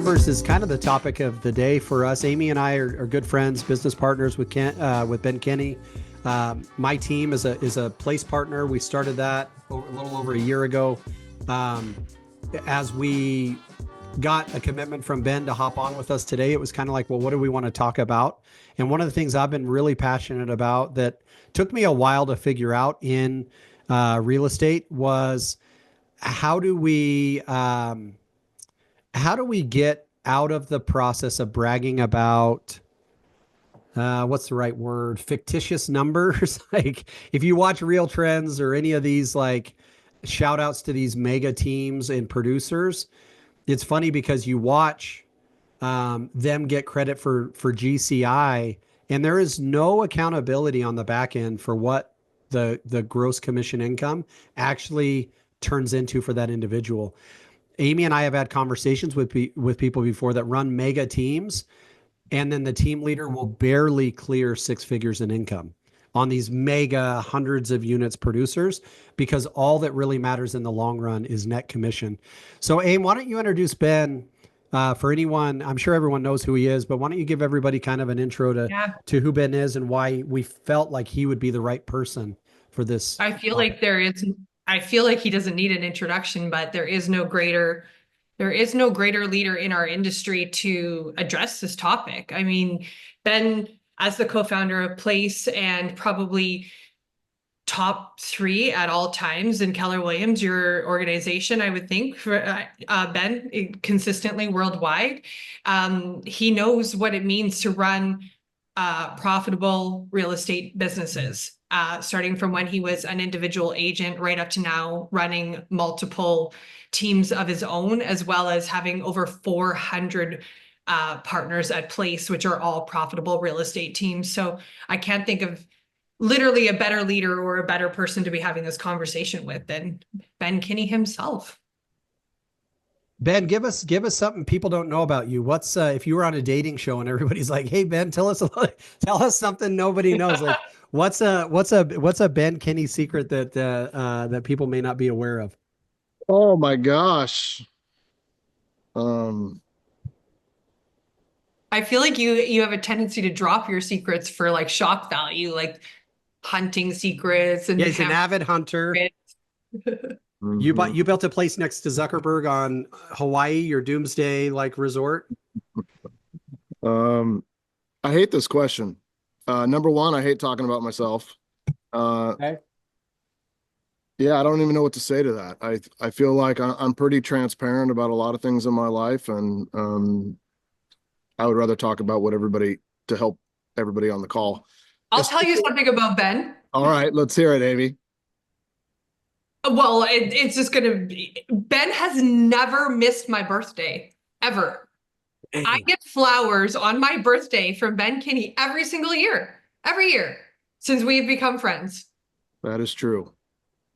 numbers is kind of the topic of the day for us. Amy and I are good friends, business partners with with Ben Kinney. My team is a place partner. We started that a little over a year ago. As we got a commitment from Ben to hop on with us today, it was kind of like, well, what do we want to talk about? And one of the things I've been really passionate about that took me a while to figure out in real estate was how do we get out of the process of bragging about what's the right word? Fictitious numbers. Like if you watch Real Trends or any of these like shout outs to these mega teams and producers, it's funny because you watch them get credit for GCI and there is no accountability on the back end for what the gross commission income actually turns into for that individual. Amy and I have had conversations with people before that run mega teams, and then the team leader will barely clear six figures in income on these mega hundreds of units producers, because all that really matters in the long run is net commission. So Amy, why don't you introduce Ben for anyone? I'm sure everyone knows who he is, but why don't you give everybody kind of an intro to who Ben is and why we felt like he would be the right person for this. I feel like he doesn't need an introduction, but there is no greater leader in our industry to address this topic. I mean, Ben, as the co-founder of Place and probably top 3 at all times in Keller Williams, your organization, I would think, for Ben, consistently worldwide. He knows what it means to run profitable real estate businesses, starting from when he was an individual agent right up to now running multiple teams of his own, as well as having over 400 partners at Place, which are all profitable real estate teams. So I can't think of literally a better leader or a better person to be having this conversation with than Ben Kinney himself. Ben, give us something people don't know about you. What's if you were on a dating show and everybody's like, "Hey Ben, tell us something nobody knows." Like, what's a Ben Kinney secret that people may not be aware of? Oh my gosh. I feel like you have a tendency to drop your secrets for like shock value, like hunting secrets and yeah, he's an avid hunter. You built a place next to Zuckerberg on Hawaii, your doomsday like resort. I hate this question. Number one, I hate talking about myself. Okay. Yeah, I don't even know what to say to that. I feel like I'm pretty transparent about a lot of things in my life, and I would rather talk about to help everybody on the call. I'll tell you something about Ben. All right, let's hear it, Amy. Well, it's just gonna be, Ben has never missed my birthday, ever. I get flowers on my birthday from Ben Kinney every year, since we've become friends. That is true.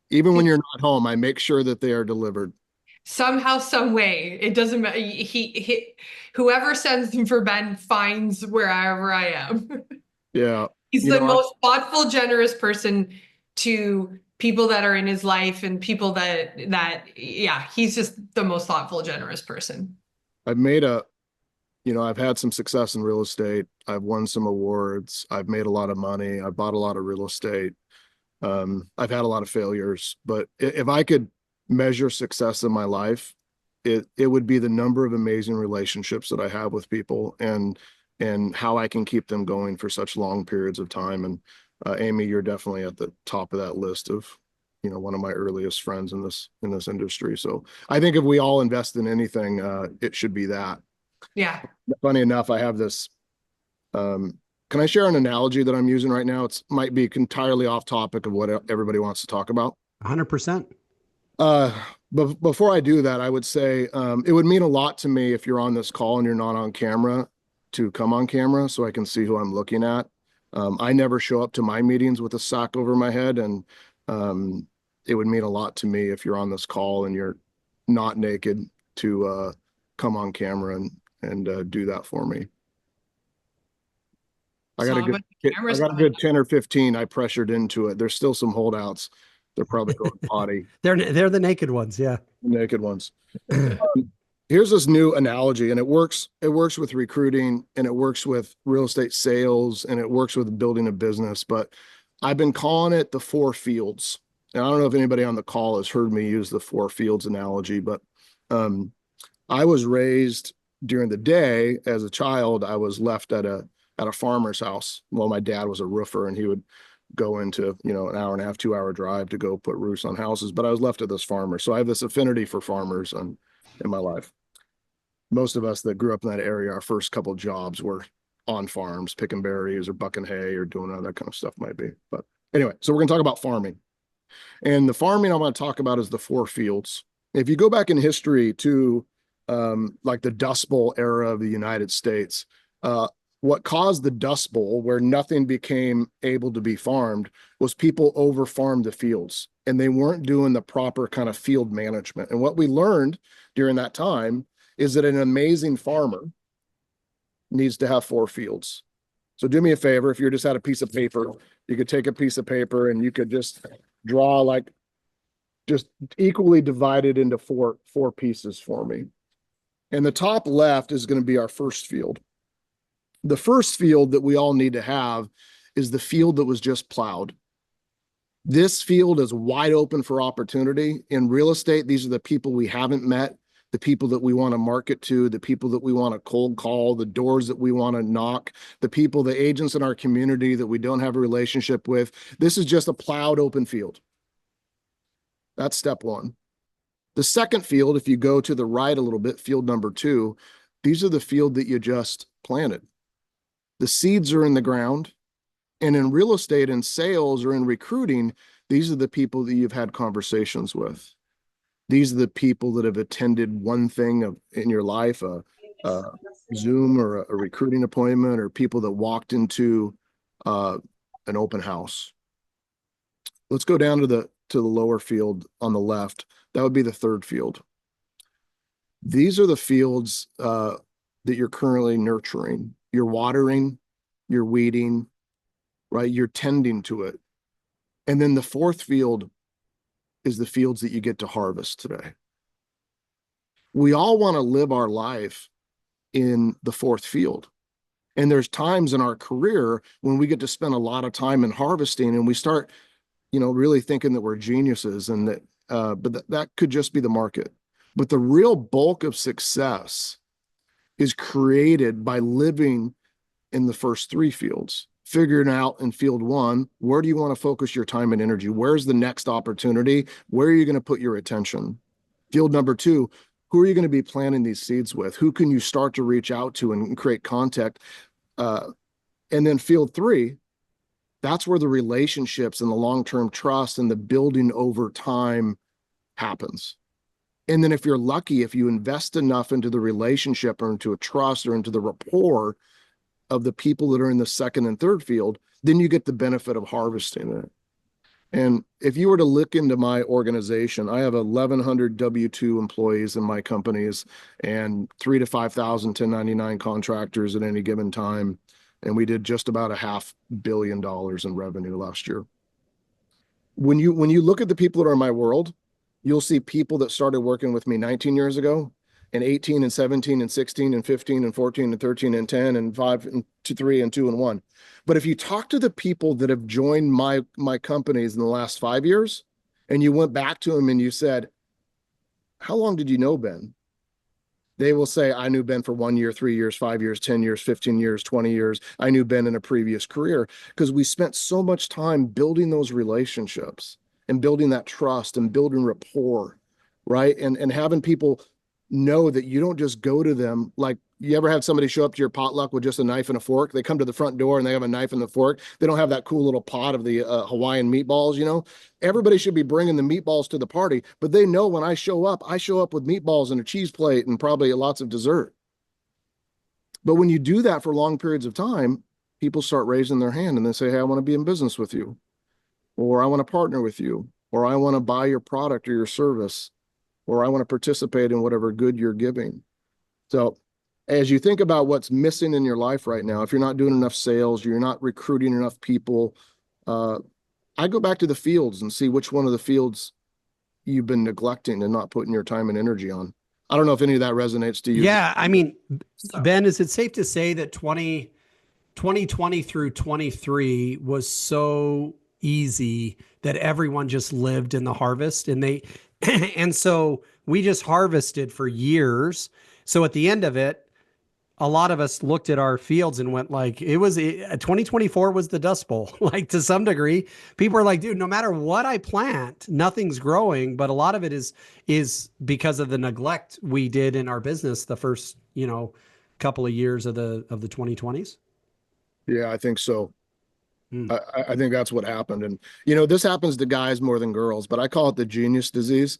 Even when you're not home, I make sure that they are delivered. Somehow, some way, it doesn't matter. Whoever sends them for Ben finds wherever I am. Yeah. He's the most thoughtful, generous person to people that are in his life and people that he's just the most thoughtful, generous person. I've had some success in real estate. I've won some awards. I've made a lot of money. I've bought a lot of real estate. I've had a lot of failures, but if I could measure success in my life, it would be the number of amazing relationships that I have with people and how I can keep them going for such long periods of time. And Amy, you're definitely at the top of that list of, one of my earliest friends in this industry. So I think if we all invest in anything, it should be that. Yeah. Funny enough, I have this, can I share an analogy that I'm using right now? It might be entirely off topic of what everybody wants to talk about. 100%. But before I do that, I would say it would mean a lot to me if you're on this call and you're not on camera to come on camera so I can see who I'm looking at. I never show up to my meetings with a sack over my head, and it would mean a lot to me if you're on this call and you're not naked to come on camera and do that for me. I got a good 10 or 15 I pressured into it. There's still some holdouts. They're probably going potty. They're the naked ones, yeah. The naked ones. Here's this new analogy, and it works with recruiting, and it works with real estate sales, and it works with building a business, but I've been calling it the four fields. And I don't know if anybody on the call has heard me use the four fields analogy, but I was raised during the day as a child. I was left at a farmer's house. Well, my dad was a roofer, and he would go into, an hour and a half, 2 hour drive to go put roofs on houses. But I was left at this farmer. So I have this affinity for farmers in my life. Most of us that grew up in that area, our first couple of jobs were on farms, picking berries or bucking hay or doing all that kind of stuff might be. But anyway, so we're going to talk about farming. And the farming I'm going to talk about is the four fields. If you go back in history to like the Dust Bowl era of the United States, what caused the Dust Bowl, where nothing became able to be farmed, was people over-farmed the fields, and they weren't doing the proper kind of field management. And what we learned during that time is that an amazing farmer needs to have four fields. So do me a favor, if you just had a piece of paper, you could take a piece of paper and you could just draw like just equally divided into four pieces for me. And the top left is going to be our first field. The first field that we all need to have is the field that was just plowed. This field is wide open for opportunity. In real estate, these are the people we haven't met, the people that we want to market to, the people that we want to cold call, the doors that we want to knock, the people, the agents in our community that we don't have a relationship with. This is just a plowed open field. That's step one. The second field, if you go to the right a little bit, field number 2, these are the field that you just planted. The seeds are in the ground. And in real estate and sales or in recruiting, these are the people that you've had conversations with. These are the people that have attended one thing in your life, a Zoom or a recruiting appointment, or people that walked into an open house. Let's go down to the lower field on the left. That would be the third field. These are the fields that you're currently nurturing. You're watering, you're weeding, right? You're tending to it. And then the fourth field is the fields that you get to harvest today. We all want to live our life in the fourth field. And there's times in our career when we get to spend a lot of time in harvesting, and we start, really thinking that we're geniuses, and that, but that could just be the market. But the real bulk of success is created by living in the first three fields. Figuring out in field 1, where do you want to focus your time and energy? Where's the next opportunity? Where are you going to put your attention? Field number 2, who are you going to be planting these seeds with? Who can you start to reach out to and create contact? And then field 3, that's where the relationships and the long-term trust and the building over time happens. And then if you're lucky, if you invest enough into the relationship or into a trust or into the rapport of the people that are in the second and third field, then you get the benefit of harvesting it. And if you were to look into my organization, I have 1,100 W-2 employees in my companies and 3,000 to 5,000 1099 contractors at any given time. And we did just about $500 million in revenue last year. When you look at the people that are in my world, you'll see people that started working with me 19 years ago, and 18 and 17 and 16 and 15 and 14 and 13 and 10 and 5 and 2, 3 and 2 and 1. But if you talk to the people that have joined my companies in the last 5 years, and you went back to them and you said, how long did you know Ben? They will say, I knew Ben for 1 year, 3 years, 5 years, 10 years, 15 years, 20 years. I knew Ben in a previous career, because we spent so much time building those relationships and building that trust and building rapport, right? And having people know that you don't just go to them. Like, you ever have somebody show up to your potluck with just a knife and a fork? They come to the front door and they have a knife and the fork. They don't have that cool little pot of the Hawaiian meatballs. Everybody should be bringing the meatballs to the party, but they know when I show up with meatballs and a cheese plate and probably lots of dessert. But when you do that for long periods of time, people start raising their hand and they say, hey, I want to be in business with you, or I want to partner with you, or I want to buy your product or your service, or I want to participate in whatever good you're giving. So as you think about what's missing in your life right now, if you're not doing enough sales, you're not recruiting enough people, I go back to the fields and see which one of the fields you've been neglecting and not putting your time and energy on. I don't know if any of that resonates to you. Yeah. I mean, So, Ben, is it safe to say that 2020 through 23 was so easy that everyone just lived in the harvest and and so we just harvested for years. So at the end of it, a lot of us looked at our fields and went like, 2024 was the Dust Bowl. Like to some degree, people are like, dude, no matter what I plant, nothing's growing. But a lot of it is because of the neglect we did in our business the first, couple of years of the 2020s. Yeah, I think so. Hmm. I think that's what happened. And, this happens to guys more than girls, but I call it the genius disease.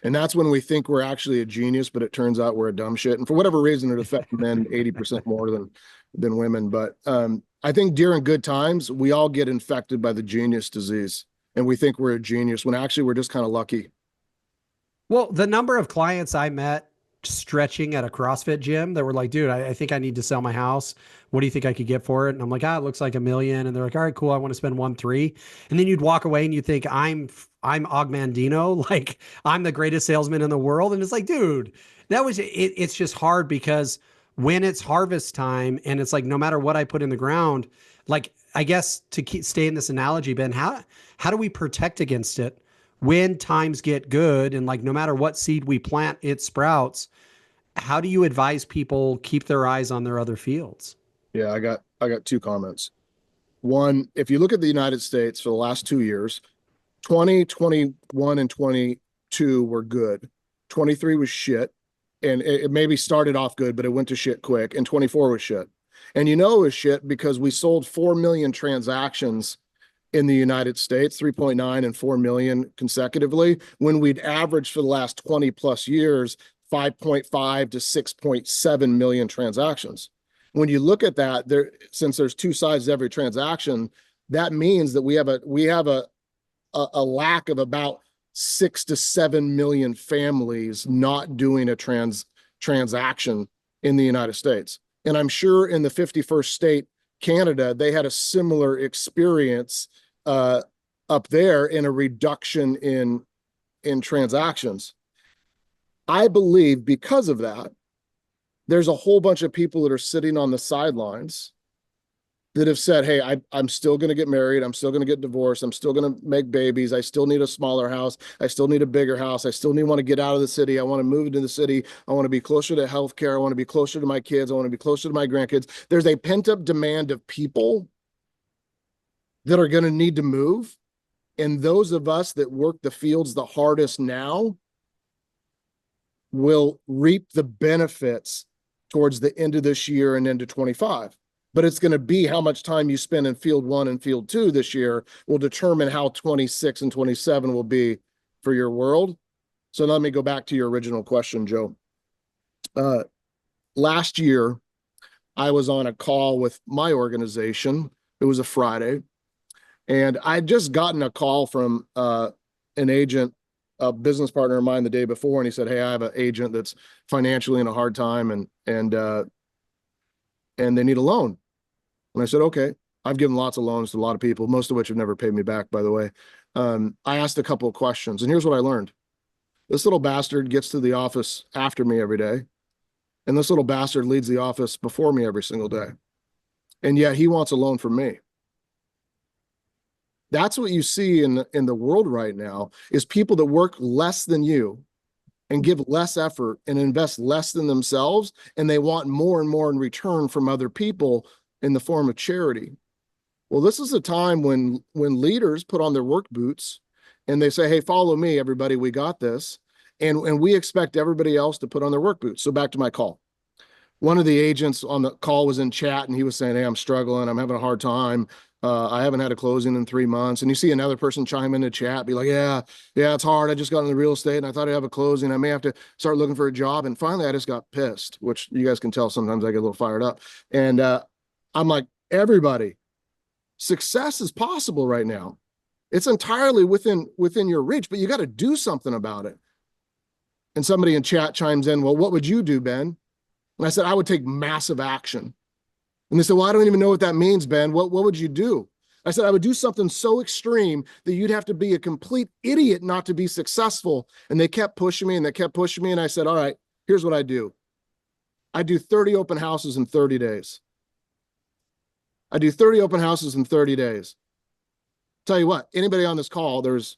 And that's when we think we're actually a genius, but it turns out we're a dumb shit. And for whatever reason, it affects men 80% more than women. But I think during good times, we all get infected by the genius disease. And we think we're a genius when actually we're just kind of lucky. Well, the number of clients I met stretching at a CrossFit gym that were like, dude, I think I need to sell my house. What do you think I could get for it? And I'm like, it looks like $1 million. And they're like, all right, cool. I want to spend 1.3. And then you'd walk away and you think I'm Ogmandino, like I'm the greatest salesman in the world. And it's like, dude, it's just hard because when it's harvest time and it's like, no matter what I put in the ground, like, I guess to stay in this analogy, Ben, how do we protect against it? When times get good and like no matter what seed we plant, it sprouts. How do you advise people keep their eyes on their other fields? Yeah, I got two comments. One, if you look at the United States for the last 2 years, 2021 and 22 were good. 23 was shit. And it maybe started off good, but it went to shit quick. And 24 was shit. And it was shit because we sold 4 million transactions in the United States, 3.9 and 4 million consecutively, when we'd averaged for the last 20 plus years, 5.5 to 6.7 million transactions. When you look at that, since there's two sides to every transaction, that means that we have a lack of about 6 to 7 million families not doing a transaction in the United States. And I'm sure in the 51st state, Canada, they had a similar experience up there in a reduction in transactions. I believe because of that, there's a whole bunch of people that are sitting on the sidelines that have said, hey, I'm still going to get married. I'm still going to get divorced. I'm still going to make babies. I still need a smaller house. I still need a bigger house. I still want to get out of the city. I want to move into the city. I want to be closer to healthcare. I want to be closer to my kids. I want to be closer to my grandkids. There's a pent-up demand of people that are going to need to move. And those of us that work the fields the hardest now will reap the benefits towards the end of this year and into 25. But it's going to be how much time you spend in field 1 and field 2 this year will determine how 26 and 27 will be for your world. So let me go back to your original question, Joe. Last year, I was on a call with my organization. It was a Friday. And I'd just gotten a call from an agent, a business partner of mine the day before, and he said, hey, I have an agent that's financially in a hard time and they need a loan. And I said, okay. I've given lots of loans to a lot of people, most of which have never paid me back, by the way. I asked a couple of questions, and here's what I learned. This little bastard gets to the office after me every day, and this little bastard leads the office before me every single day. And yet he wants a loan from me. That's what you see in the world right now is people that work less than you and give less effort and invest less than themselves, and they want more and more in return from other people in the form of charity. Well, this is a time when leaders put on their work boots and they say, hey, follow me, everybody, we got this. And we expect everybody else to put on their work boots. So back to my call. One of the agents on the call was in chat and he was saying, hey, I'm struggling. I'm having a hard time. I haven't had a closing in 3 months. And you see another person chime in the chat, be like, yeah, it's hard. I just got into real estate and I thought I'd have a closing. I may have to start looking for a job. And finally, I just got pissed, which you guys can tell sometimes I get a little fired up. And I'm like, everybody, success is possible right now. It's entirely within your reach, but you got to do something about it. And somebody in chat chimes in, well, what would you do, Ben? And I said, I would take massive action. And they said, well, I don't even know what that means, Ben. What would you do? I said, I would do something so extreme that you'd have to be a complete idiot not to be successful. And they kept pushing me and they kept pushing me. And I said, all right, Here's what I do. I do 30 open houses in 30 days. I do 30 open houses in 30 days. Tell you what, anybody on this call, there was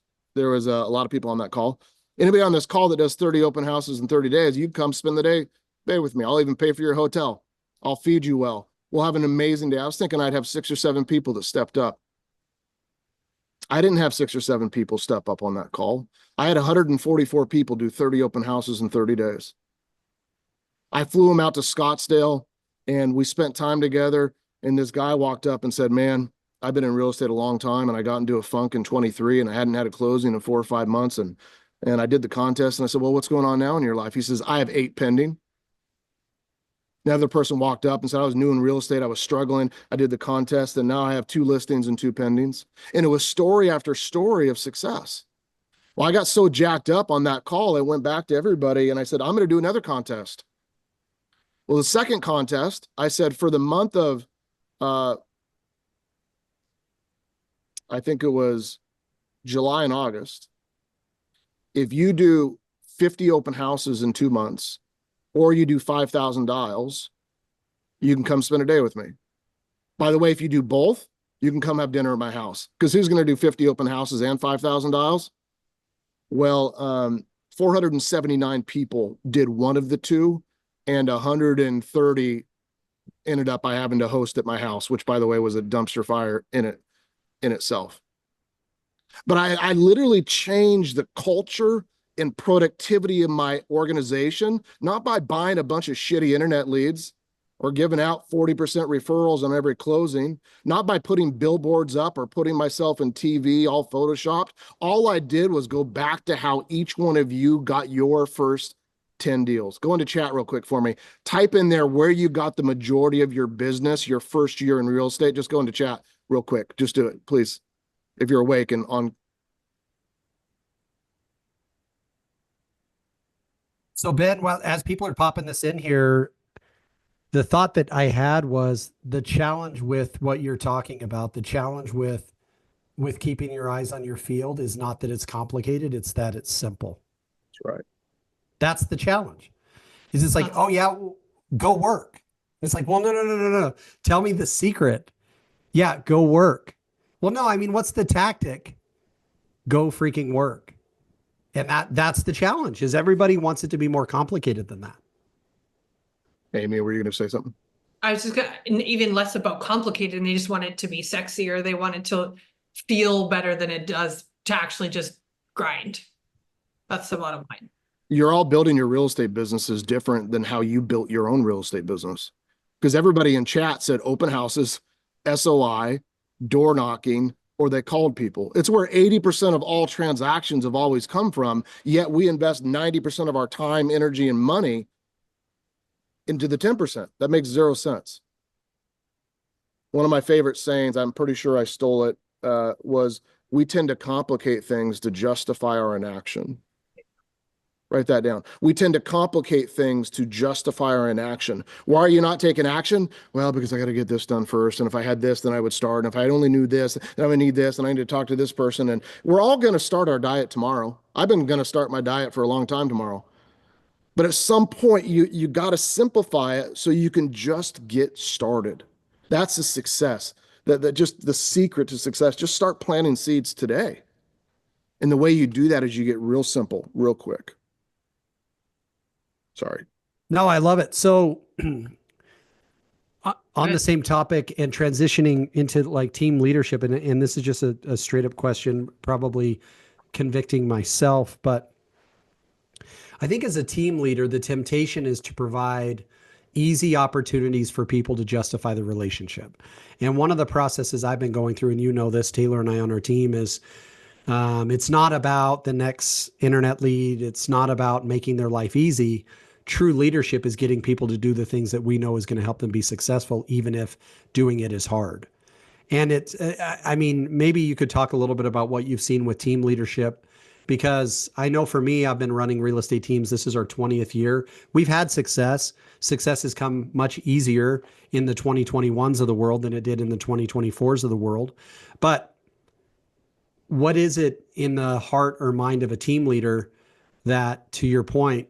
a lot of people on that call. Anybody on this call that does 30 open houses in 30 days, you come spend the day with me. I'll even pay for your hotel. I'll feed you well. We'll have an amazing day. I was thinking I'd have 6 or 7 people that stepped up. I didn't have 6 or 7 people step up on that call. I had 144 people do 30 open houses in 30 days. I flew them out to Scottsdale and we spent time together. And this guy walked up and said, man, I've been in real estate a long time and I got into a funk in 23 and I hadn't had a closing in 4 or 5 months. And I did the contest and I said, well, what's going on now in your life? He says, I have 8 pending. Another person walked up and said, I was new in real estate. I was struggling. I did the contest and now I have 2 listings and 2 pendings. And it was story after story of success. Well, I got so jacked up on that call. I went back to everybody and I said, I'm going to do another contest. Well, the second contest, I said for the month of, I think it was July and August, if you do 50 open houses in 2 months, or you do 5,000 dials, you can come spend a day with me. By the way, if you do both, you can come have dinner at my house. Because who's going to do 50 open houses and 5,000 dials? Well, 479 people did one of the two, and 130 ended up by having to host at my house, which, by the way, was a dumpster fire in itself. But I literally changed the culture and productivity in my organization, not by buying a bunch of shitty internet leads or giving out 40% referrals on every closing, not by putting billboards up or putting myself in TV all photoshopped. All I did was go back to how each one of you got your first 10 deals. Go into chat real quick for me. Type in there where you got the majority of your business, your first year in real estate. Just go into chat real quick. Just do it, please. If you're awake and on. So Ben, well, as people are popping this in here, the thought that I had was the challenge with what you're talking about, the challenge with keeping your eyes on your field is not that it's complicated, it's that it's simple. That's right. That's the challenge. Is it's like, oh yeah, go work. It's like, well, no. Tell me the secret. Yeah, go work. Well, no, I mean, what's the tactic? Go freaking work. And that's the challenge, is everybody wants it to be more complicated than that. Amy, were you going to say something? I was just gonna, even less about complicated, and they just want it to be sexier. They want it to feel better than it does to actually just grind. That's the bottom line. You're all building your real estate businesses different than how you built your own real estate business. Because everybody in chat said open houses, SOI, door knocking, or they called people. It's where 80% of all transactions have always come from, yet we invest 90% of our time, energy, and money into the 10%. That makes 0 sense. One of my favorite sayings, I'm pretty sure I stole it, was we tend to complicate things to justify our inaction. Write that down. We tend to complicate things to justify our inaction. Why are you not taking action? Well, because I got to get this done first. And if I had this, then I would start. And if I only knew this, then I would need this. And I need to talk to this person. And we're all going to start our diet tomorrow. I've been going to start my diet for a long time tomorrow. But at some point, you got to simplify it so you can just get started. That's the success. That just the secret to success. Just start planting seeds today. And the way you do that is you get real simple, real quick. Sorry. No, I love it. So on the same topic and transitioning into like team leadership, and this is just a straight up question, probably convicting myself, but I think as a team leader, the temptation is to provide easy opportunities for people to justify the relationship. And one of the processes I've been going through, and you know this, Taylor and I on our team, is it's not about the next internet lead. It's not about making their life easy. True leadership is getting people to do the things that we know is going to help them be successful, even if doing it is hard. And it's, I mean, maybe you could talk a little bit about what you've seen with team leadership, because I know for me, I've been running real estate teams. This is our 20th year. We've had success. Success has come much easier in the 2021s of the world than it did in the 2024s of the world. But what is it in the heart or mind of a team leader that, to your point,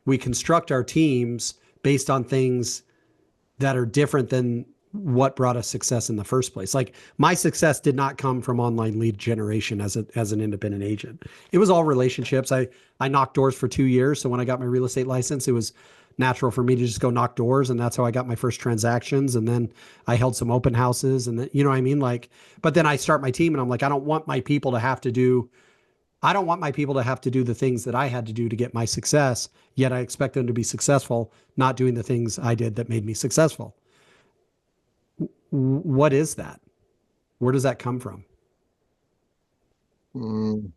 we construct our teams based on things that are different than what brought us success in the first place. Like my success did not come from online lead generation as an independent agent. It was all relationships. I knocked doors for 2 years. So when I got my real estate license, it was natural for me to just go knock doors. And that's how I got my first transactions. And then I held some open houses and then, you know what I mean? Like, but then I start my team and I'm like, I don't want my people to have to do the things that I had to do to get my success, yet I expect them to be successful, not doing the things I did that made me successful. What is that? Where does that come from? Mm.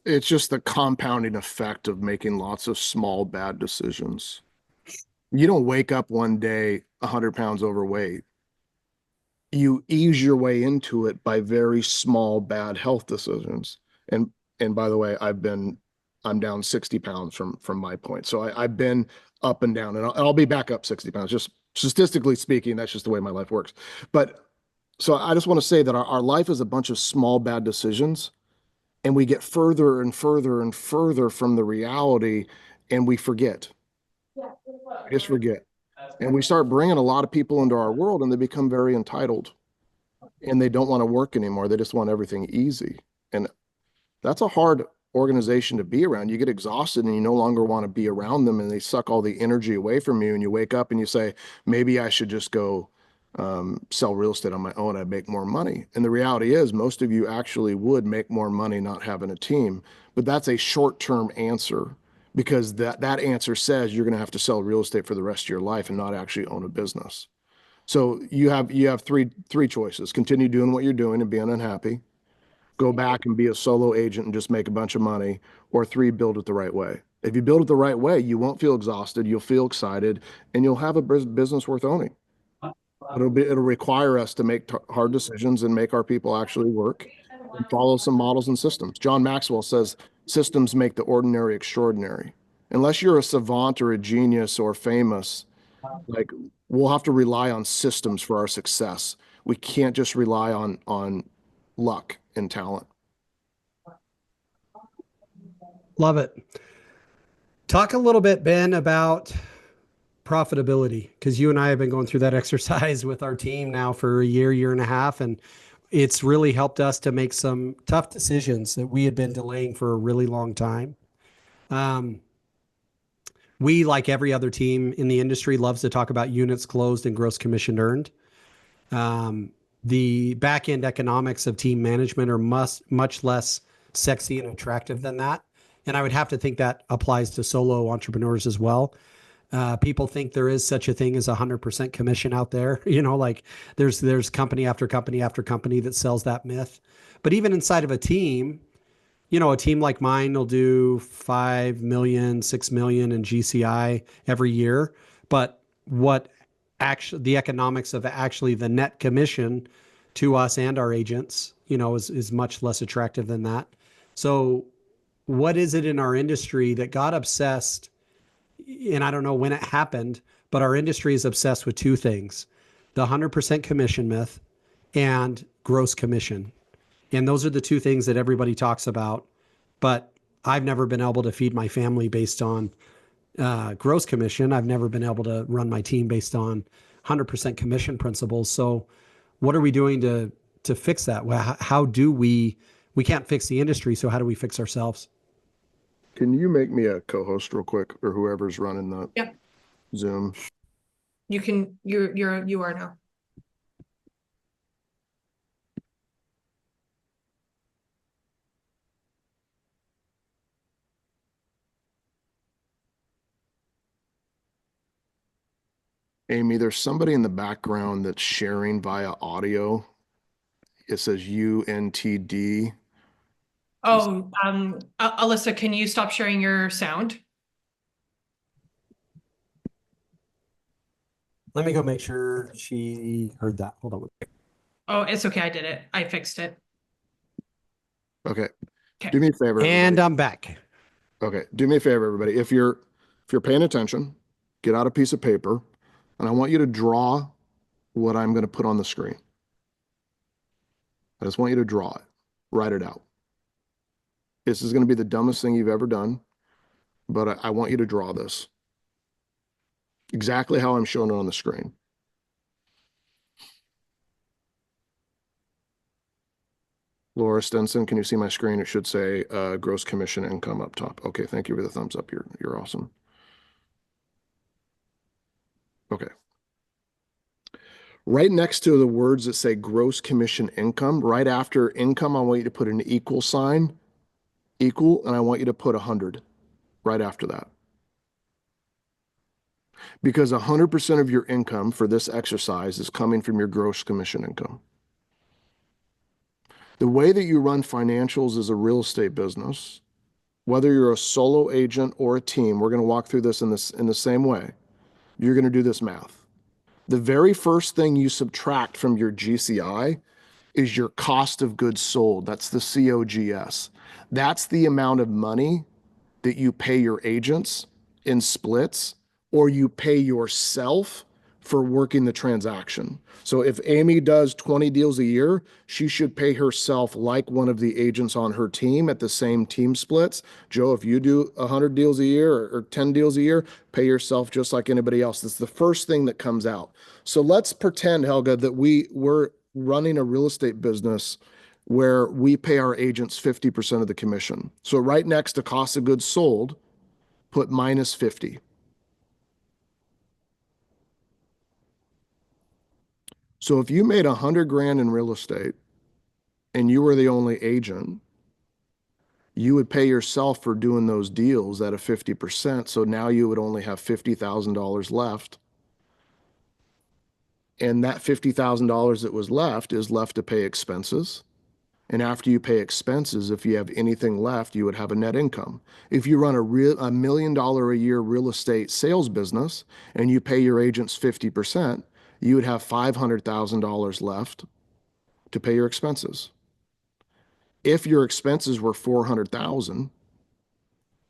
It's just the compounding effect of making lots of small bad decisions. You don't wake up one day 100 pounds overweight. You ease your way into it by very small bad health decisions. And by the way, I'm down 60 pounds from my point. So I've been up and down, and I'll be back up 60 pounds. Just statistically speaking, that's just the way my life works. But so I just want to say that our life is a bunch of small bad decisions, and we get further and further and further from the reality, and we forget. We just forget. And we start bringing a lot of people into our world, and they become very entitled, and they don't want to work anymore. They just want everything easy. And that's a hard organization to be around. You get exhausted and you no longer want to be around them, and they suck all the energy away from you. And you wake up and you say, maybe I should just go sell real estate on my own. I'd make more money. And the reality is, most of you actually would make more money not having a team. But that's a short-term answer, because that answer says you're going to have to sell real estate for the rest of your life and not actually own a business. So you have three choices: continue doing what you're doing and being unhappy, go back and be a solo agent and just make a bunch of money, or three, build it the right way. If you build it the right way, you won't feel exhausted, you'll feel excited, and you'll have a business worth owning. It'll require us to make hard decisions and make our people actually work and follow some models and systems. John Maxwell says systems make the ordinary extraordinary. Unless you're a savant or a genius or famous, like, we'll have to rely on systems for our success. We can't just rely on luck and talent. Love it. Talk a little bit, Ben, about profitability, because you and I have been going through that exercise with our team now for a year and a half, and it's really helped us to make some tough decisions that we had been delaying for a really long time. We, like every other team in the industry, loves to talk about units closed and gross commission earned. The back end economics of team management are much less sexy and attractive than that. And I would have to think that applies to solo entrepreneurs as well. People think there is such a thing as 100% commission out there. You know, like there's company after company after company that sells that myth. But even inside of a team, you know, a team like mine will do 5 million, 6 million in GCI every year. But what actually the economics of actually the net commission to us and our agents, you know, is much less attractive than that. So what is it in our industry that got obsessed? And I don't know when it happened, but our industry is obsessed with two things: the 100% commission myth and gross commission. And those are the two things that everybody talks about. But I've never been able to feed my family based on gross commission. I've never been able to run my team based on 100% commission principles. So what are we doing to fix that? Well, how do we can't fix the industry. So how do we fix ourselves? Can you make me a co-host real quick, or whoever's running the Yep. Zoom? You can, you are now. Amy, there's somebody in the background that's sharing via audio. It says UNTD. Oh, Alyssa, can you stop sharing your sound? Let me go make sure she heard that. Hold on. Oh, it's okay. I did it. I fixed it. Okay. Okay. Do me a favor. And everybody. I'm back. Okay. Do me a favor, everybody. If you're paying attention, get out a piece of paper, and I want you to draw what I'm going to put on the screen. I just want you to draw it. Write it out. This is going to be the dumbest thing you've ever done, but I want you to draw this exactly how I'm showing it on the screen. Laura Stenson, can you see my screen? It should say gross commission income up top. Okay, thank you for the thumbs up. You're awesome. Okay. Right next to the words that say gross commission income, right after income, I want you to put an equal sign, equal, and I want you to put 100 right after that. Because 100% of your income for this exercise is coming from your gross commission income. The way that you run financials as a real estate business, whether you're a solo agent or a team, we're going to walk through this in the same way. You're going to do this math. The very first thing you subtract from your GCI is your cost of goods sold. That's the COGS. That's the amount of money that you pay your agents in splits, or you pay yourself for working the transaction. So if Amy does 20 deals a year, she should pay herself like one of the agents on her team at the same team splits. Joe, if you do 100 deals a year or 10 deals a year, pay yourself just like anybody else. That's the first thing that comes out. So let's pretend, Helga, that we're running a real estate business where we pay our agents 50% of the commission. So right next to cost of goods sold, put minus 50. So if you made 100 grand in real estate and you were the only agent, you would pay yourself for doing those deals at a 50%. So now you would only have $50,000 left. And that $50,000 that was left is left to pay expenses. And after you pay expenses, if you have anything left, you would have a net income. If you run a $1 million a year real estate sales business and you pay your agents 50%, you would have $500,000 left to pay your expenses. If your expenses were 400,000,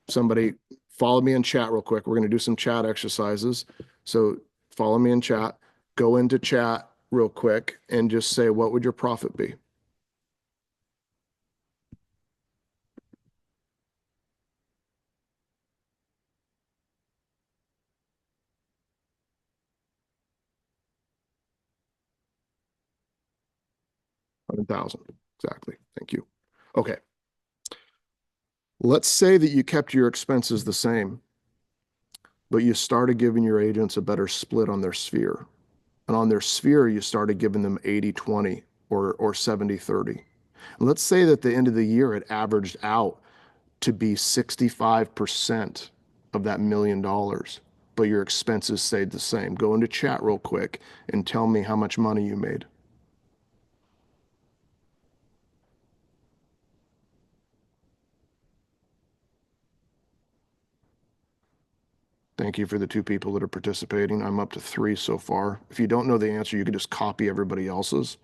somebody follow me in chat real quick. We're going to do some chat exercises. So follow me in chat, go into chat real quick and just say, what would your profit be? $100,000. Exactly. Thank you. Okay. Let's say that you kept your expenses the same, but you started giving your agents a better split on their sphere. And on their sphere, you started giving them 80-20 or 70-30. And let's say that at the end of the year, it averaged out to be 65% of that $1 million, but your expenses stayed the same. Go into chat real quick and tell me how much money you made. Thank you for the 2 people that are participating. I'm up to 3 so far. If you don't know the answer, you can just copy everybody else's.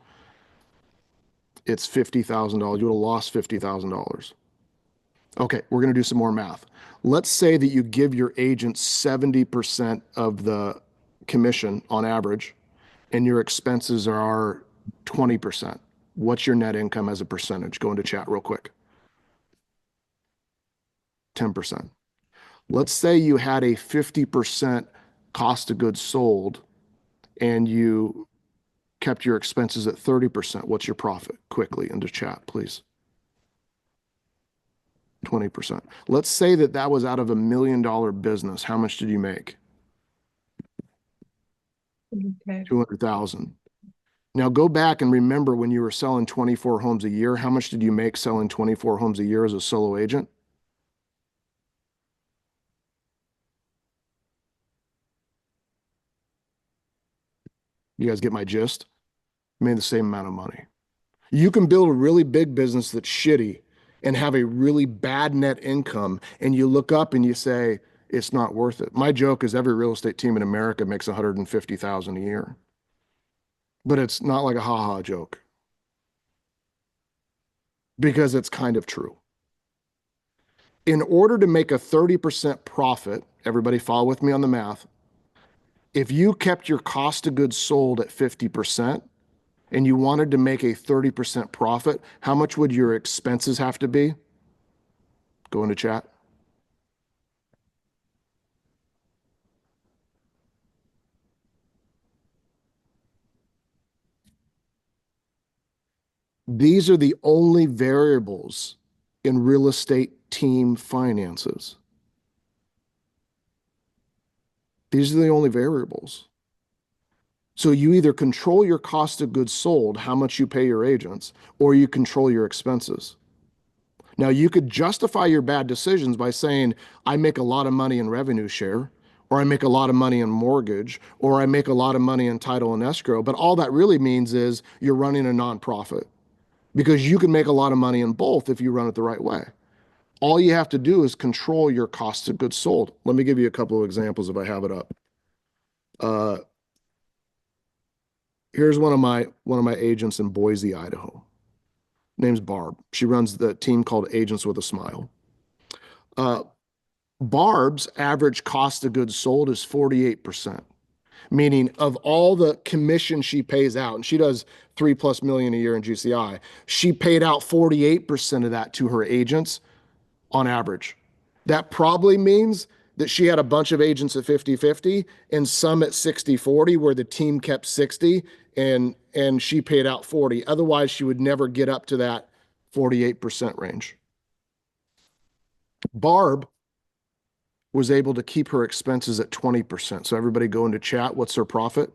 It's $50,000. You would have lost $50,000. Okay, we're going to do some more math. Let's say that you give your agent 70% of the commission on average, and your expenses are 20%. What's your net income as a percentage? Go into chat real quick. 10%. Let's say you had a 50% cost of goods sold and you kept your expenses at 30%. What's your profit? Quickly into chat, please. 20%. Let's say that that was out of $1 million business. How much did you make? Okay. 200,000. Now go back and remember when you were selling 24 homes a year, how much did you make selling 24 homes a year as a solo agent? You guys get my gist? You made the same amount of money. You can build a really big business that's shitty and have a really bad net income, and you look up and you say, it's not worth it. My joke is every real estate team in America makes 150,000 a year. But it's not like a ha-ha joke because it's kind of true. In order to make a 30% profit, everybody follow with me on the math, if you kept your cost of goods sold at 50% and you wanted to make a 30% profit, how much would your expenses have to be? Go into chat. These are the only variables in real estate team finances. These are the only variables. So you either control your cost of goods sold, how much you pay your agents, or you control your expenses. Now, you could justify your bad decisions by saying, I make a lot of money in revenue share, or I make a lot of money in mortgage, or I make a lot of money in title and escrow. But all that really means is you're running a nonprofit, because you can make a lot of money in both if you run it the right way. All you have to do is control your cost of goods sold. Let me give you a couple of examples if I have it up. Here's one of my agents in Boise, Idaho. Name's Barb. She runs the team called Agents with a Smile. Barb's average cost of goods sold is 48%, meaning of all the commission she pays out, and she does 3+ million a year in GCI, she paid out 48% of that to her agents on average. That probably means that she had a bunch of agents at 50-50 and some at 60-40, where the team kept 60 and she paid out 40. Otherwise, she would never get up to that 48% range. Barb was able to keep her expenses at 20%. So everybody go into chat. What's her profit?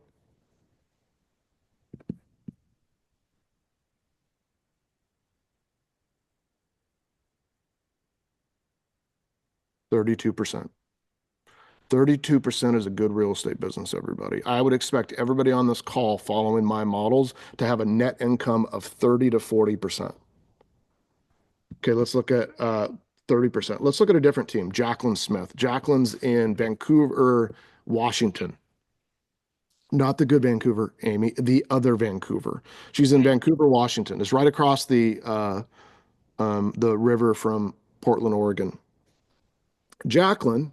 $32%. 32% is a good real estate business, everybody. I would expect everybody on this call following my models to have a net income of 30 to 40%. Okay, let's look at 30%. Let's look at a different team, Jacqueline Smith. Jacqueline's in Vancouver, Washington. Not the good Vancouver, Amy, the other Vancouver. She's in Vancouver, Washington. It's right across the river from Portland, Oregon. Jacqueline,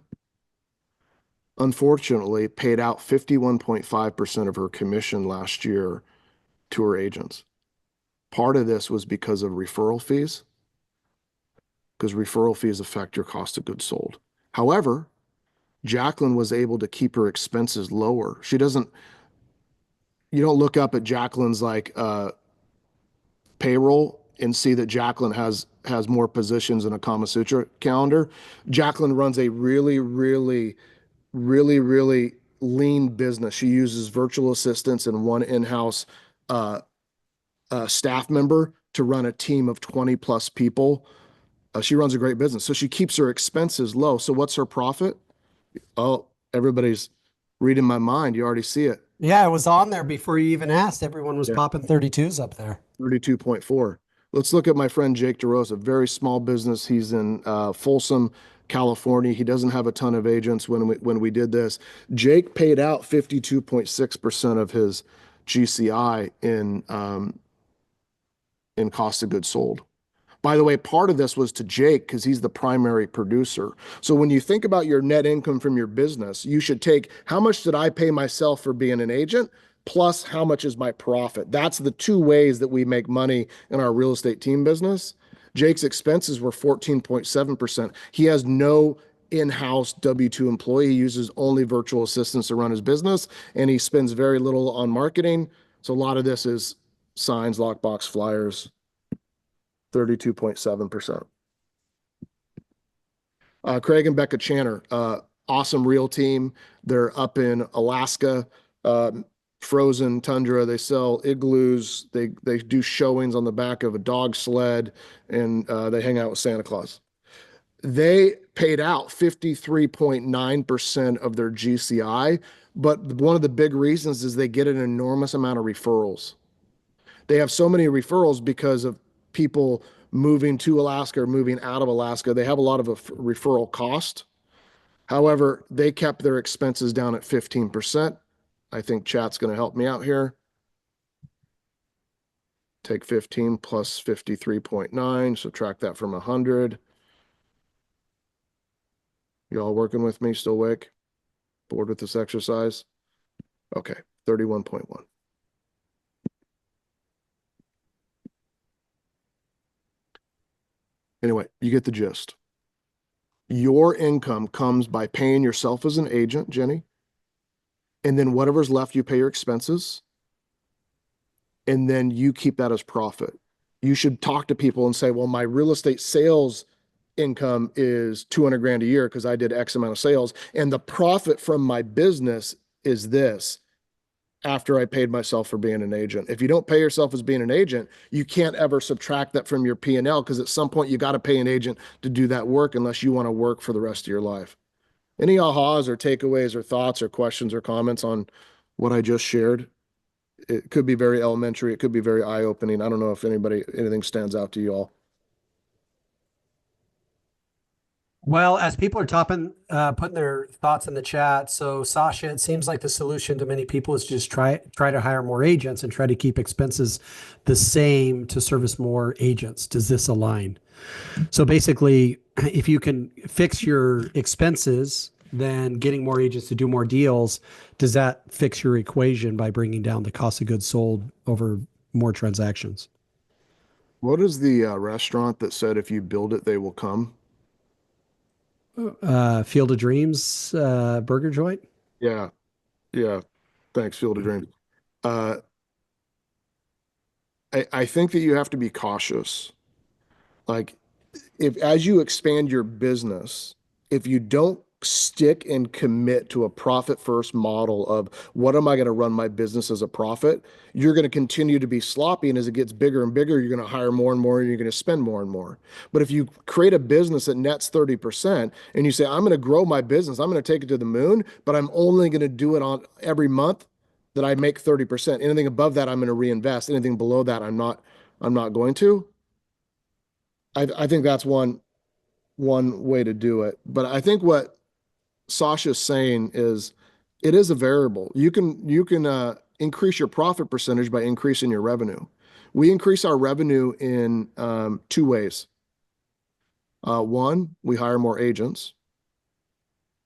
unfortunately, paid out 51.5% of her commission last year to her agents. Part of this was because of referral fees, because referral fees affect your cost of goods sold. However, Jacqueline was able to keep her expenses lower. You don't look up at Jacqueline's payroll and see that Jacqueline has more positions in a Kama Sutra calendar. Jacqueline runs a really lean business. She uses virtual assistants and one in-house staff member to run a team of 20+ people. She runs a great business. So she keeps her expenses low. So what's her profit? Oh, everybody's reading my mind. You already see it. Yeah, it was on there before you even asked. Everyone was Yeah. popping 32s up there. 32.4. Let's look at my friend Jake DeRosa, very small business. He's in Folsom, California. He doesn't have a ton of agents when we did this. Jake paid out 52.6% of his GCI in cost of goods sold. By the way, part of this was to Jake because he's the primary producer. So when you think about your net income from your business, you should take how much did I pay myself for being an agent plus how much is my profit. That's the two ways that we make money in our real estate team business. Jake's expenses were 14.7%. He has no in-house W-2 employee. He uses only virtual assistants to run his business, and he spends very little on marketing. So a lot of this is signs, lockbox, flyers. 32.7%. Craig and Becca Channer, awesome real team. They're up in Alaska, frozen tundra. They sell igloos. They do showings on the back of a dog sled, and they hang out with Santa Claus. They paid out 53.9% of their GCI, but one of the big reasons is they get an enormous amount of referrals. They have so many referrals because of people moving to Alaska or moving out of Alaska. They have a lot of a referral cost. However, they kept their expenses down at 15%. I think chat's going to help me out here. Take 15 plus 53.9, subtract that from 100. You all working with me? Still awake? Bored with this exercise? Okay, 31.1. Anyway, you get the gist. Your income comes by paying yourself as an agent, Jenny, and then whatever's left, you pay your expenses, and then you keep that as profit. You should talk to people and say, well, my real estate sales income is 200 grand a year because I did X amount of sales, and the profit from my business is this after I paid myself for being an agent. If you don't pay yourself as being an agent, you can't ever subtract that from your P&L because at some point you got to pay an agent to do that work unless you want to work for the rest of your life. Any ahas or takeaways or thoughts or questions or comments on what I just shared? It could be very elementary. It could be very eye-opening. I don't know if anything stands out to you all. Well, as people are putting their thoughts in the chat. So, Sasha, it seems like the solution to many people is just try to hire more agents and try to keep expenses the same to service more agents. Does this align? So basically, if you can fix your expenses, then getting more agents to do more deals, does that fix your equation by bringing down the cost of goods sold over more transactions? What is the restaurant that said if you build it, they will come? Field of Dreams burger joint. Yeah, yeah. Thanks, Field of Dreams. Uh, I think that you have to be cautious. Like, if as you expand your business, if you don't stick and commit to a profit first model of what am I going to run my business as a profit, you're going to continue to be sloppy. And as it gets bigger and bigger, you're going to hire more and more and you're going to spend more and more. But if you create a business that nets 30% and you say, I'm going to grow my business, I'm going to take it to the moon, but I'm only going to do it on every month that I make 30%. Anything above that, I'm going to reinvest. Anything below that, I'm not going to. I think that's one way to do it. But I think what Sasha's saying is it is a variable. You can increase your profit percentage by increasing your revenue. We increase our revenue in two ways. One, we hire more agents.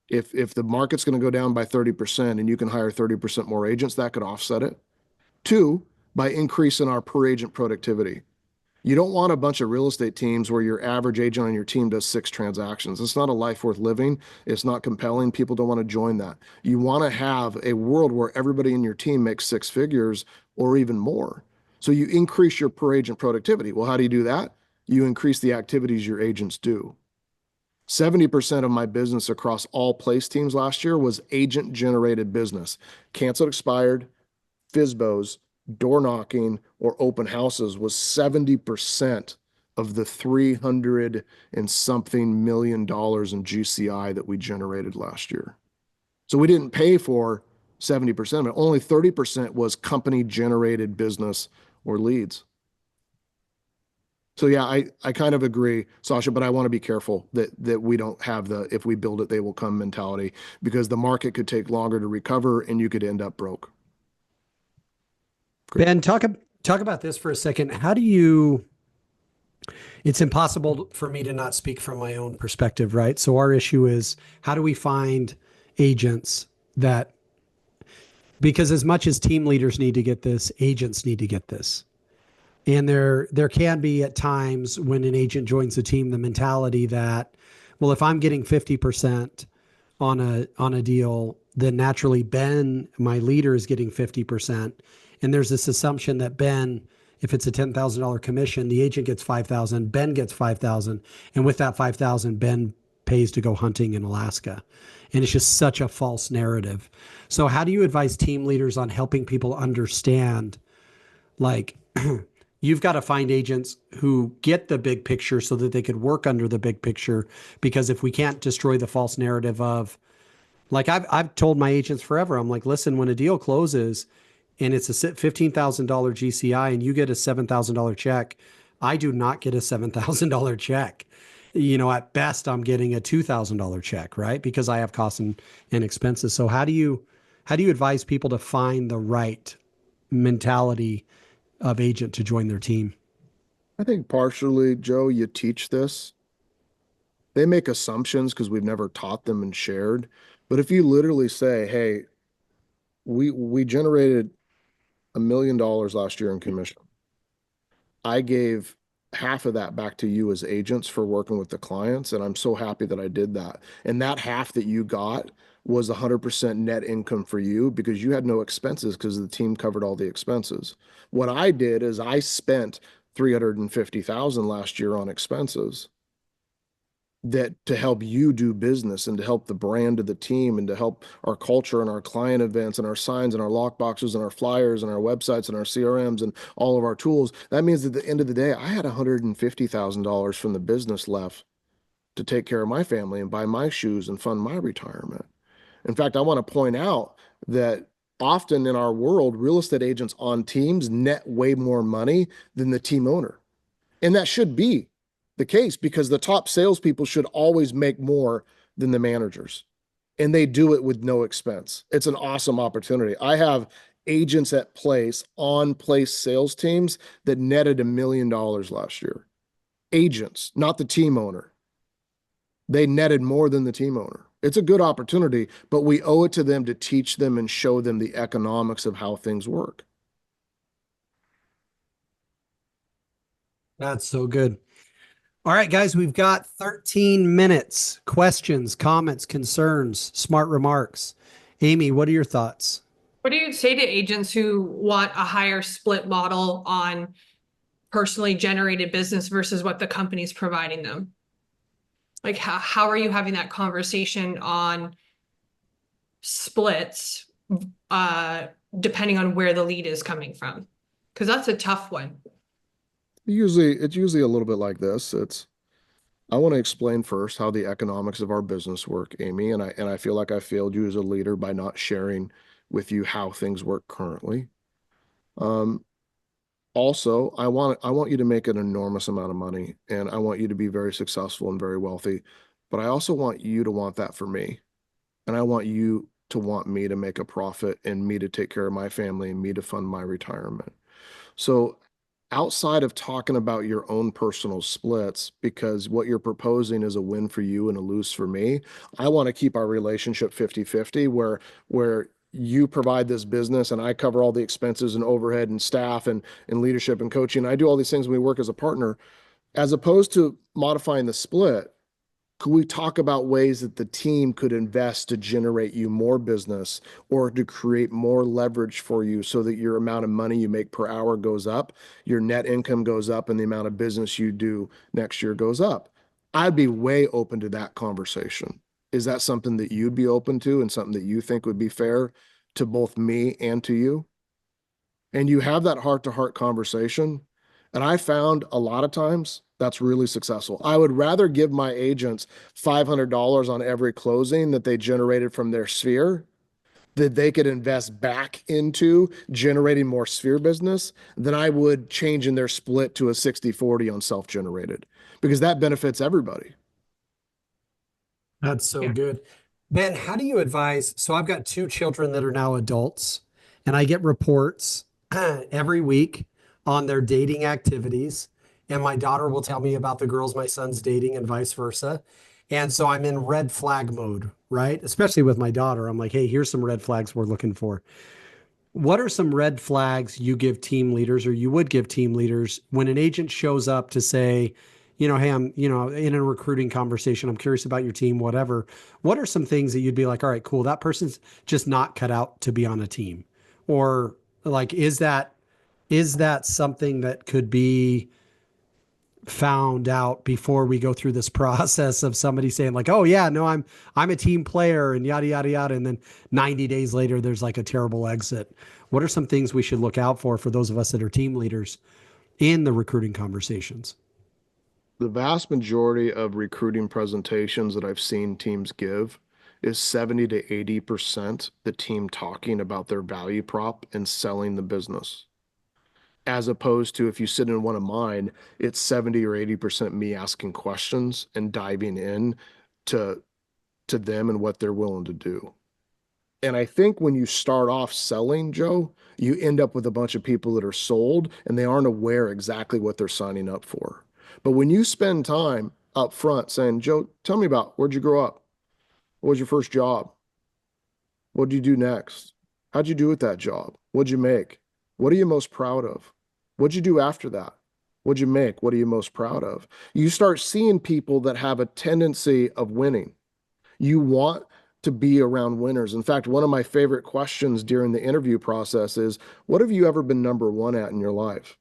If the market's going to go down by 30% and you can hire 30% more agents, that could offset it. Two, by increasing our per agent productivity. You don't want a bunch of real estate teams where your average agent on your team does 6 transactions. It's not a life worth living. It's not compelling. People don't want to join that. You want to have a world where everybody in your team makes 6 figures or even more. So you increase your per agent productivity. Well, how do you do that? You increase the activities your agents do. 70% of my business across all place teams last year was agent generated business. Canceled expired, FISBOs, door knocking, or open houses was 70% of the 300 and something million dollars in GCI that we generated last year. So we didn't pay for 70% of it. Only 30% was company generated business or leads. So yeah, I kind of agree, Sasha, but I want to be careful that we don't have the if we build it, they will come mentality because the market could take longer to recover and you could end up broke. Great. Ben, talk about this for a second. How do you? It's impossible for me to not speak from my own perspective, right? So our issue is how do we find agents that because as much as team leaders need to get this, agents need to get this. And there can be at times when an agent joins the team, the mentality that, well, if I'm getting 50% on a deal, then naturally Ben, my leader, is getting 50%. And there's this assumption that Ben, if it's a $10,000 commission, the agent gets 5,000, Ben gets 5,000, and with that 5,000, Ben pays to go hunting in Alaska. And it's just such a false narrative. So how do you advise team leaders on helping people understand, like, you've got to find agents who get the big picture so that they could work under the big picture? Because if we can't destroy the false narrative of, like, I've told my agents forever, I'm like, listen, when a deal closes and it's a $15,000 GCI and you get a $7,000 check, I do not get a $7,000 check. At best, I'm getting a $2,000 check, right? Because I have costs and expenses. So how do you advise people to find the right mentality of agent to join their team? I think partially, Joe, you teach this. They make assumptions because we've never taught them and shared. But if you literally say, hey, we generated $1 million last year in commission. I gave half of that back to you as agents for working with the clients. And I'm so happy that I did that. And that half that you got was 100% net income for you because you had no expenses because the team covered all the expenses. What I did is I spent 350,000 last year on expenses that to help you do business and to help the brand of the team and to help our culture and our client events and our signs and our lock boxes and our flyers and our websites and our CRMs and all of our tools. That means at the end of the day, I had $150,000 from the business left to take care of my family and buy my shoes and fund my retirement. In fact, I want to point out that often in our world, real estate agents on teams net way more money than the team owner. And that should be the case because the top salespeople should always make more than the managers. And they do it with no expense. It's an awesome opportunity. I have agents at place, on place sales teams that netted $1 million last year. Agents, not the team owner. They netted more than the team owner. It's a good opportunity, but we owe it to them to teach them and show them the economics of how things work. That's so good. All right, guys, we've got 13 minutes. Questions, comments, concerns, smart remarks. Amy, what are your thoughts? What do you say to agents who want a higher split model on personally generated business versus what the company's providing them? Like, how are you having that conversation on splits, depending on where the lead is coming from? Because that's a tough one. It's usually a little bit like this. I want to explain first how the economics of our business work, Amy, and I feel like I failed you as a leader by not sharing with you how things work currently. Also, I want you to make an enormous amount of money, and I want you to be very successful and very wealthy, but I also want you to want that for me, and I want you to want me to make a profit and me to take care of my family and me to fund my retirement. So outside of talking about your own personal splits, because what you're proposing is a win for you and a lose for me, I want to keep our relationship 50-50 where you provide this business and I cover all the expenses and overhead and staff and leadership and coaching. I do all these things when we work as a partner, as opposed to modifying the split. Could we talk about ways that the team could invest to generate you more business or to create more leverage for you so that your amount of money you make per hour goes up, your net income goes up, and the amount of business you do next year goes up? I'd be way open to that conversation. Is that something that you'd be open to and something that you think would be fair to both me and to you? And you have that heart-to-heart conversation. And I found a lot of times that's really successful. I would rather give my agents $500 on every closing that they generated from their sphere that they could invest back into generating more sphere business than I would changing their split to a 60-40 on self-generated, because that benefits everybody. That's so good. Ben, how do you advise? So I've got 2 children that are now adults, and I get reports every week on their dating activities. And my daughter will tell me about the girls my son's dating and vice versa. And so I'm in red flag mode, right? Especially with my daughter. I'm like, hey, here's some red flags we're looking for. What are some red flags you give team leaders or you would give team leaders when an agent shows up to say, hey, I'm, in a recruiting conversation, I'm curious about your team, whatever. What are some things that you'd be like, all right, cool, that person's just not cut out to be on a team? Or like, is that something that could be found out before we go through this process of somebody saying like, oh yeah, no, I'm a team player and yada, yada, yada. And then 90 days later, there's like a terrible exit. What are some things we should look out for those of us that are team leaders in the recruiting conversations? The vast majority of recruiting presentations that I've seen teams give is 70 to 80% the team talking about their value prop and selling the business. As opposed to if you sit in one of mine, it's 70 or 80% me asking questions and diving in to them and what they're willing to do. And I think when you start off selling, Joe, you end up with a bunch of people that are sold and they aren't aware exactly what they're signing up for. But when you spend time up front saying, Joe, tell me about where'd you grow up? What was your first job? What did you do next? How'd you do with that job? What'd you make? What are you most proud of? What'd you do after that? What'd you make? What are you most proud of? You start seeing people that have a tendency of winning. You want to be around winners. In fact, one of my favorite questions during the interview process is, what have you ever been number one at in your life?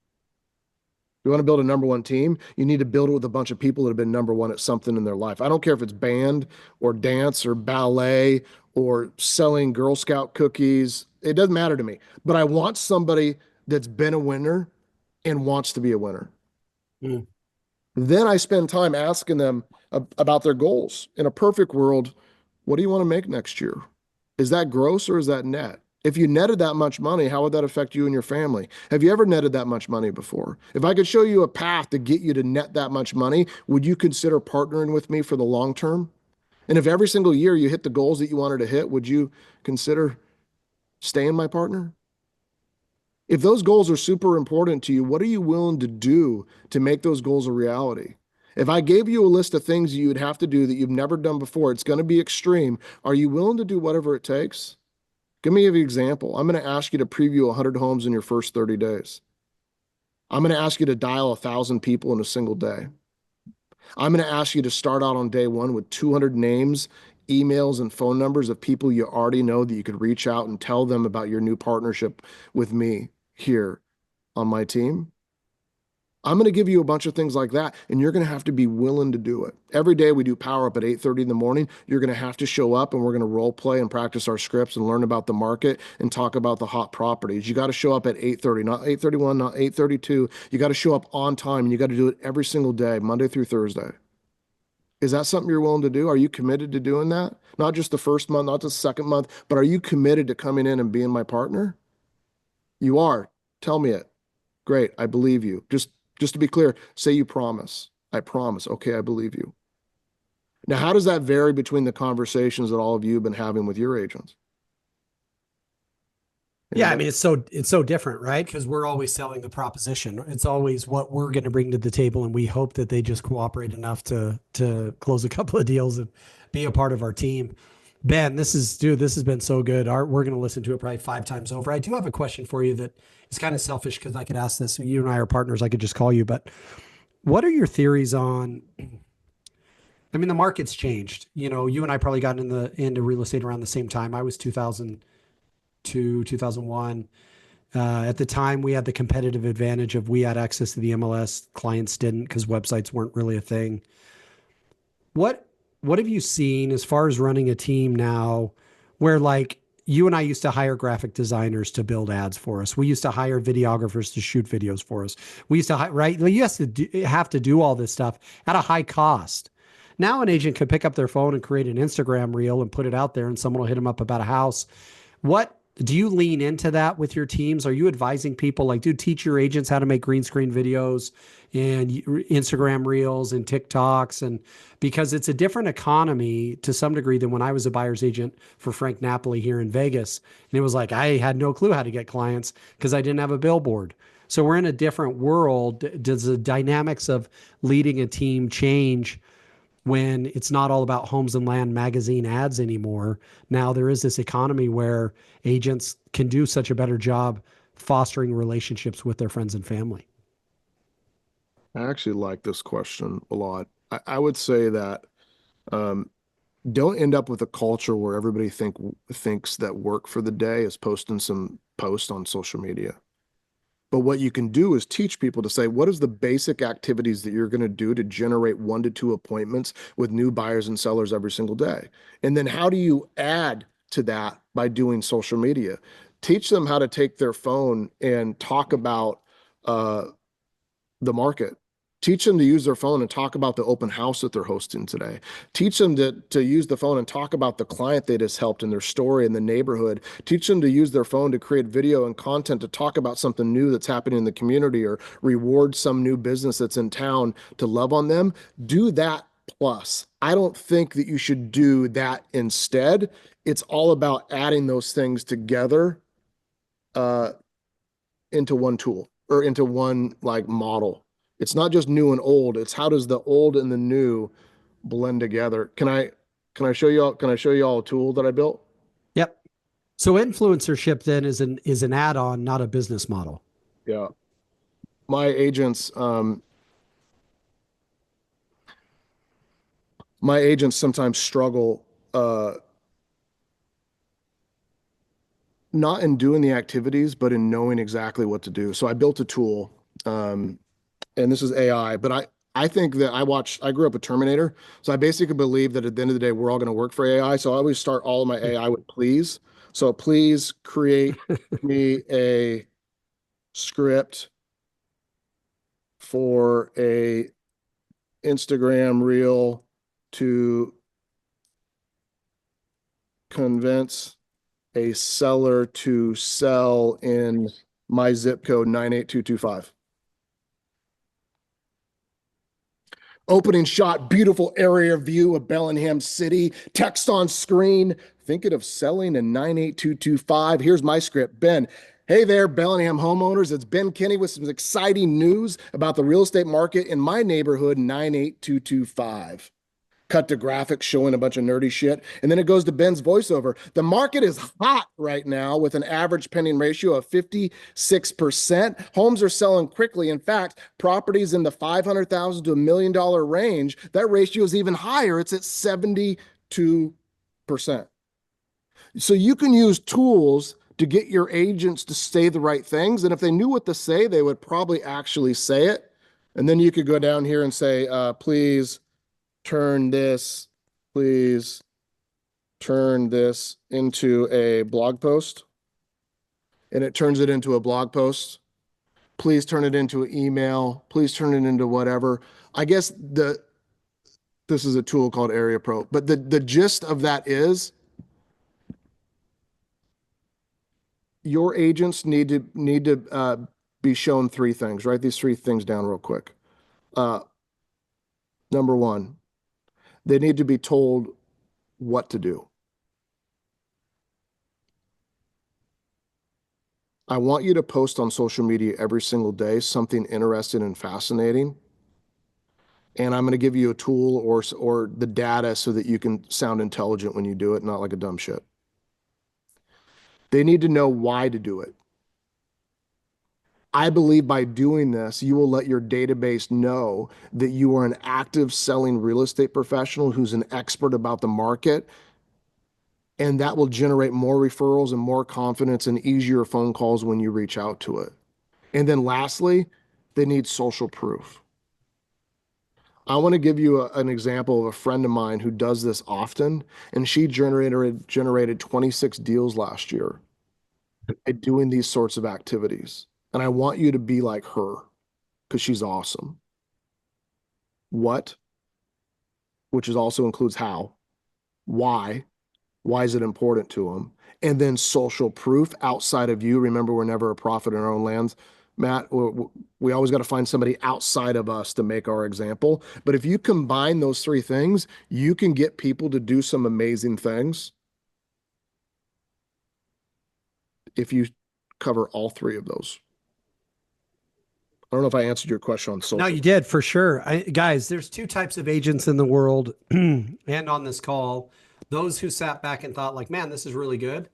You want to build a number one team? You need to build it with a bunch of people that have been number one at something in their life. I don't care if it's band or dance or ballet or selling Girl Scout cookies. It doesn't matter to me. But I want somebody that's been a winner and wants to be a winner. Mm. Then I spend time asking them about their goals. In a perfect world, what do you want to make next year? Is that gross or is that net? If you netted that much money, how would that affect you and your family? Have you ever netted that much money before? If I could show you a path to get you to net that much money, would you consider partnering with me for the long term? And if every single year you hit the goals that you wanted to hit, would you consider staying my partner? If those goals are super important to you, what are you willing to do to make those goals a reality? If I gave you a list of things you'd have to do that you've never done before, it's going to be extreme. Are you willing to do whatever it takes? Give me an example. I'm going to ask you to preview 100 homes in your first 30 days. I'm going to ask you to dial 1,000 people in a single day. I'm going to ask you to start out on day one with 200 names, emails, and phone numbers of people you already know that you could reach out and tell them about your new partnership with me here on my team. I'm going to give you a bunch of things like that, and you're going to have to be willing to do it. Every day we do power up at 8:30 in the morning. You're going to have to show up, and we're going to role play and practice our scripts and learn about the market and talk about the hot properties. You got to show up at 8:30, not 8:31, not 8:32. You got to show up on time, and you got to do it every single day, Monday through Thursday. Is that something you're willing to do? Are you committed to doing that? Not just the first month, not just the second month, but are you committed to coming in and being my partner? You are. Tell me it. Great. I believe you. Just to be clear, say you promise. I promise. Okay, I believe you. Now, how does that vary between the conversations that all of you have been having with your agents? Yeah, I mean, it's so different, right? Because we're always selling the proposition. It's always what we're going to bring to the table, and we hope that they just cooperate enough to close a couple of deals and be a part of our team. Ben, this has been so good. We're going to listen to it probably 5 times over. I do have a question for you that is kind of selfish because I could ask this. You and I are partners. I could just call you, but what are your theories on? I mean, the market's changed. You know, you and I probably got into real estate around the same time. I was 2002, 2001. At the time, we had the competitive advantage of we had access to the MLS. Clients didn't because websites weren't really a thing. What what have you seen as far as running a team now where like you and I used to hire graphic designers to build ads for us. We used to hire videographers to shoot videos for us. We used to hire, right? You have to do all this stuff at a high cost. Now an agent could pick up their phone and create an Instagram reel and put it out there and someone will hit them up about a house. What do you lean into that with your teams? Are you advising people like, dude, teach your agents how to make green screen videos and Instagram reels and TikToks? And because it's a different economy to some degree than when I was a buyer's agent for Frank Napoli here in Vegas. And it was like, I had no clue how to get clients because I didn't have a billboard. So we're in a different world. Does the dynamics of leading a team change when it's not all about Homes and Land magazine ads anymore? Now there is this economy where agents can do such a better job fostering relationships with their friends and family. I actually like this question a lot. I would say that don't end up with a culture where everybody thinks that work for the day is posting some post on social media. But what you can do is teach people to say, what is the basic activities that you're going to do to generate 1 to 2 appointments with new buyers and sellers every single day? And then how do you add to that by doing social media? Teach them how to take their phone and talk about the market. Teach them to use their phone and talk about the open house that they're hosting today. Teach them to use the phone and talk about the client they just helped and their story in the neighborhood. Teach them to use their phone to create video and content to talk about something new that's happening in the community or reward some new business that's in town to love on them. Do that plus. I don't think that you should do that instead. It's all about adding those things together into one tool or into one like model. It's not just new and old. It's how does the old and the new blend together. Can I show you all a tool that I built? Yep. So influencership then is an add-on, not a business model. Yeah. my agents, my agents sometimes struggle, not in doing the activities, but in knowing exactly what to do. So I built a tool, and this is AI, but I think that I grew up a Terminator. So I basically believe that at the end of the day, we're all going to work for AI. So I always start all of my AI with please. So please create me a script for a Instagram reel to convince a seller to sell in my zip code 98225. Opening shot, beautiful area view of Bellingham City. Text on screen. Thinking of selling in 98225. Here's my script. Ben, hey there, Bellingham homeowners. It's Ben Kinney with some exciting news about the real estate market in my neighborhood, 98225. Cut to graphics showing a bunch of nerdy shit. And then it goes to Ben's voiceover. The market is hot right now with an average pending ratio of 56%. Homes are selling quickly. In fact, properties in the $500,000 to $1 million range, that ratio is even higher. It's at 72%. So you can use tools to get your agents to say the right things. And if they knew what to say, they would probably actually say it. And then you could go down here and say, please turn this into a blog post. And it turns it into a blog post. Please turn it into an email. Please turn it into whatever. I guess this is a tool called Area Pro, but the gist of that is your agents need to be shown three things. Write these three things down real quick. Number one, they need to be told what to do. I want you to post on social media every single day something interesting and fascinating. And I'm going to give you a tool or the data so that you can sound intelligent when you do it, not like a dumb shit. They need to know why to do it. I believe by doing this, you will let your database know that you are an active selling real estate professional who's an expert about the market. And that will generate more referrals and more confidence and easier phone calls when you reach out to it. And then lastly, they need social proof. I want to give you an example of a friend of mine who does this often, and she generated 26 deals last year at doing these sorts of activities. And I want you to be like her because she's awesome. What, which is also includes how, why is it important to them? And then social proof outside of you. Remember, we're never a prophet in our own lands. Matt, we always got to find somebody outside of us to make our example. But if you combine those three things, you can get people to do some amazing things if you cover all three of those. I don't know if I answered your question on social. No, you did for sure. Guys, there's two types of agents in the world and on this call. Those who sat back and thought like, man, this is really good.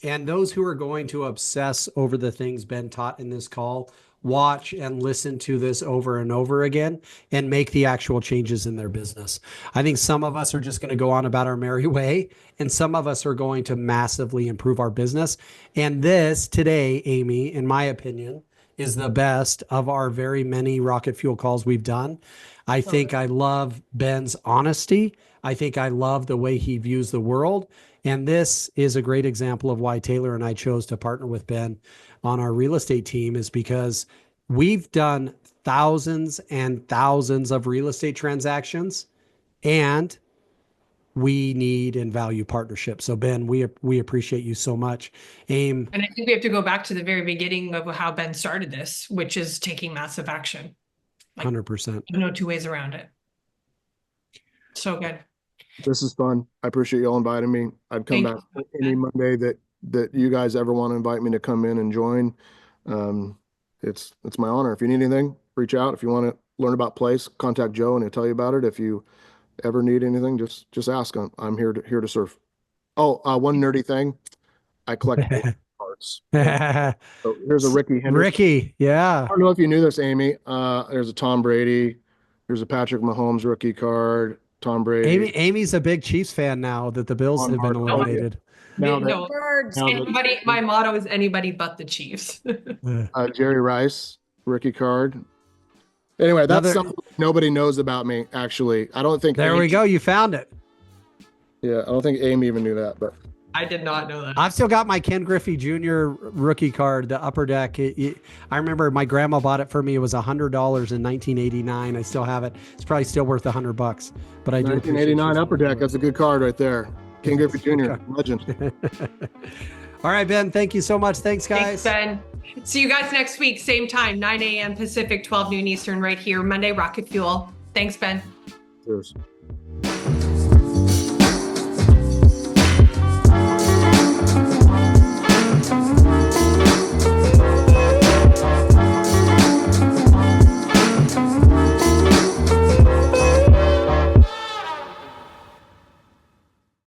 And those who are going to obsess over the things Ben taught in this call, watch and listen to this over and over again and make the actual changes in their business. I think some of us are just going to go on about our merry way, and some of us are going to massively improve our business. And this today, Amy, in my opinion, is the best of our very many Rocket Fuel calls we've done. I think I love Ben's honesty. I think I love the way he views the world. And this is a great example of why Taylor and I chose to partner with Ben on our real estate team, is because we've done thousands and thousands of real estate transactions, and we need and value partnership. So Ben, we appreciate you so much. And I think we have to go back to the very beginning of how Ben started this, which is taking massive action. 100%. No two ways around it. So good. This is fun. I appreciate y'all inviting me. I'd come back any Monday that you guys ever want to invite me to come in and join. It's my honor. If you need anything, reach out. If you want to learn about Place, contact Joe and he'll tell you about it. If you ever need anything, just ask. I'm here to serve. Oh, one nerdy thing. I collect cars. cards. So here's a Ricky Henderson. Ricky, yeah. I don't know if you knew this, Amy. There's a Tom Brady. There's a Patrick Mahomes rookie card. Tom Brady. Amy's a big Chiefs fan now that the Bills have been eliminated. Now that, No, Birds. now anybody, my motto is anybody but the Chiefs. Jerry Rice rookie card. Anyway, that's Another- something nobody knows about me. Actually, I don't think. There Amy, we go. You found it. Yeah, I don't think Amy even knew that, but I did not know that. I've still got my Ken Griffey Jr. rookie card, the upper deck. I remember my grandma bought it for me. It was $100 in 1989. I still have it. It's probably still worth $100, but I do. 1989 upper deck. That's a good card right there. King Griffey Jr. Legend. All right, Ben. Thank you so much. Thanks, guys. Thanks, Ben. See you guys next week, same time, 9 a.m. Pacific, 12 noon Eastern, right here, Monday, Rocket Fuel. Thanks, Ben. Cheers.